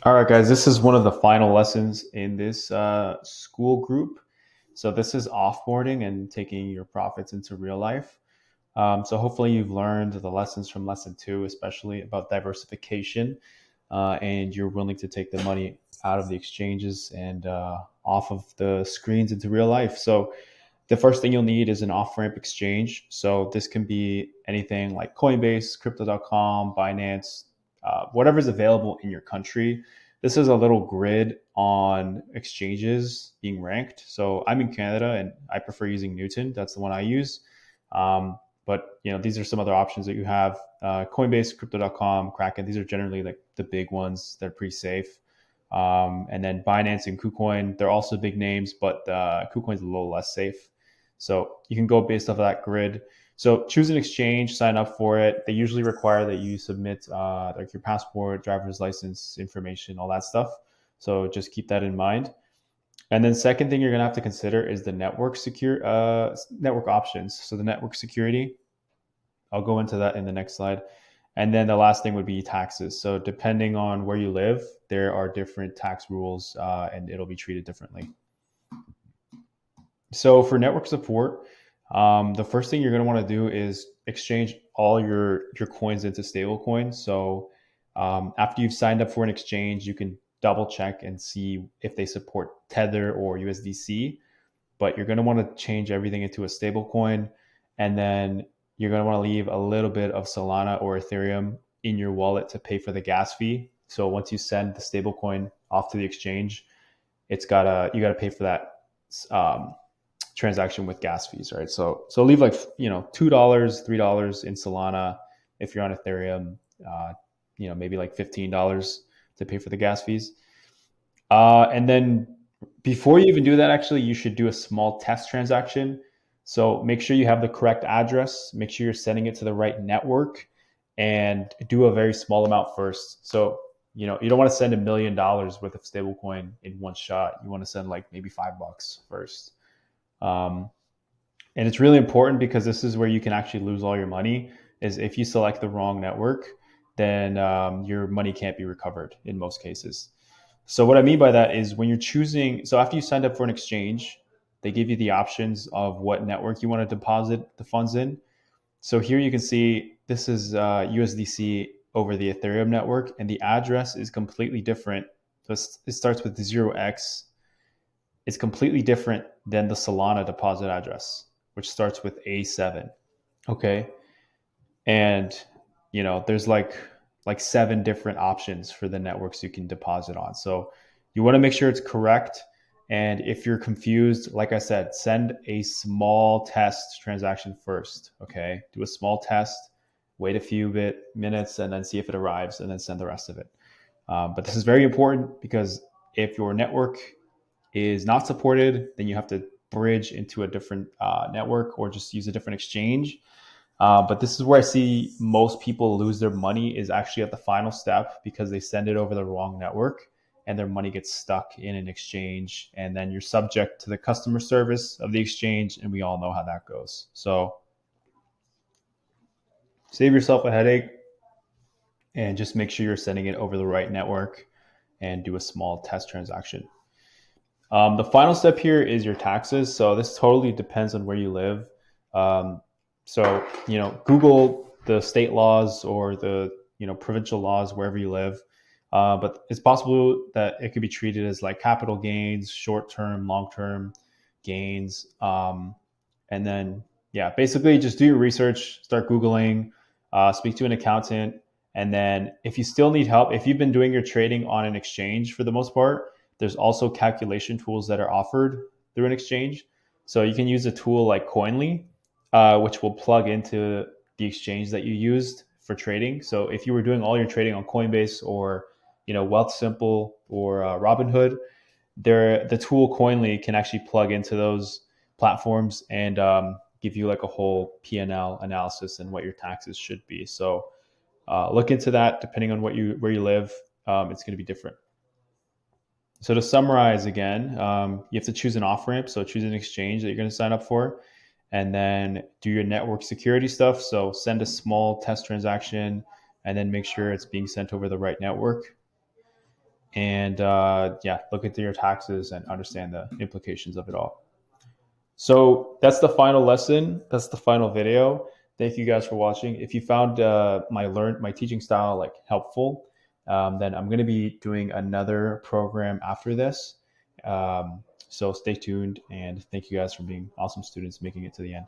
All right, guys, this is one of the final lessons in this school group. So this is offboarding and taking your profits into real life. So hopefully you've learned the lessons from lesson two, especially about diversification, and you're willing to take the money out of the exchanges and off of the screens into real life. So the first thing you'll need is an off-ramp exchange. So this can be anything like Coinbase, crypto.com, Binance, whatever's available in your country. This is a little grid on exchanges being ranked. So I'm in Canada and I prefer using Newton. That's the one I use. But these are some other options that you have. Coinbase, crypto.com, Kraken. These are generally like the big ones. They're pretty safe. And then Binance and KuCoin, they're also big names, but KuCoin's a little less safe. So you can go based off of that grid. So choose an exchange, sign up for it. They usually require that you submit like your passport, driver's license information, all that stuff. So just keep that in mind. And then second thing you're gonna have to consider is the network options. So the network security. I'll go into that in the next slide. And then the last thing would be taxes. So depending on where you live, there are different tax rules, and it'll be treated differently. So for network support, the first thing you're going to want to do is exchange all your coins into stable coins. So after you've signed up for an exchange, you can double check and see if they support Tether or USDC. But you're going to want to change everything into a stable coin, and then you're going to want to leave a little bit of Solana or Ethereum in your wallet to pay for the gas fee. So once you send the stable coin off to the exchange, you gotta pay for that transaction with gas fees, right? So leave like $2, $3 in Solana if you're on Ethereum. Maybe like $15 to pay for the gas fees. And then before you even do that, actually, you should do a small test transaction. So make sure you have the correct address. Make sure you're sending it to the right network, and do a very small amount first. So you don't want to send $1 million worth of stablecoin in one shot. You want to send like maybe $5 first. Um, and it's really important because this is where you can actually lose all your money. Is if you select the wrong network, then your money can't be recovered in most cases. So what I mean by that is when you're choosing, so after you signed up for an exchange, they give you the options of what network you want to deposit the funds in. So here you can see this is USDC over the Ethereum network, and the address is completely different. So it starts with 0x. It's completely different than the Solana deposit address, which starts with A7. Okay. And there's like seven different options for the networks you can deposit on. So you want to make sure it's correct. And if you're confused, like I said, send a small test transaction first. Okay, do a small test, wait a few minutes, and then see if it arrives, and then send the rest of it. But this is very important because if your network is not supported, then you have to bridge into a different network or just use a different exchange. But this is where I see most people lose their money is actually at the final step because they send it over the wrong network and their money gets stuck in an exchange. And then you're subject to the customer service of the exchange. And we all know how that goes. So save yourself a headache and just make sure you're sending it over the right network and do a small test transaction. The final step here is your taxes. So this totally depends on where you live. So Google the state laws or the provincial laws wherever you live. But it's possible that it could be treated as like capital gains, short-term, long-term gains. And then, yeah, basically just do your research, start Googling, speak to an accountant. And then if you still need help, if you've been doing your trading on an exchange for the most part, there's also calculation tools that are offered through an exchange. So you can use a tool like Coinly, which will plug into the exchange that you used for trading. So if you were doing all your trading on Coinbase or WealthSimple or Robinhood, the tool Coinly can actually plug into those platforms and give you like a whole P&L analysis and what your taxes should be. So look into that. Depending on where you live, it's going to be different. So to summarize again, you have to choose an off ramp. So choose an exchange that you're going to sign up for, and then do your network security stuff. So send a small test transaction, and then make sure it's being sent over the right network. and yeah, look into your taxes and understand the implications of it all. So that's the final lesson. That's the final video. Thank you guys for watching. If you found my teaching style like helpful, then I'm going to be doing another program after this. So stay tuned, and thank you guys for being awesome students, making it to the end.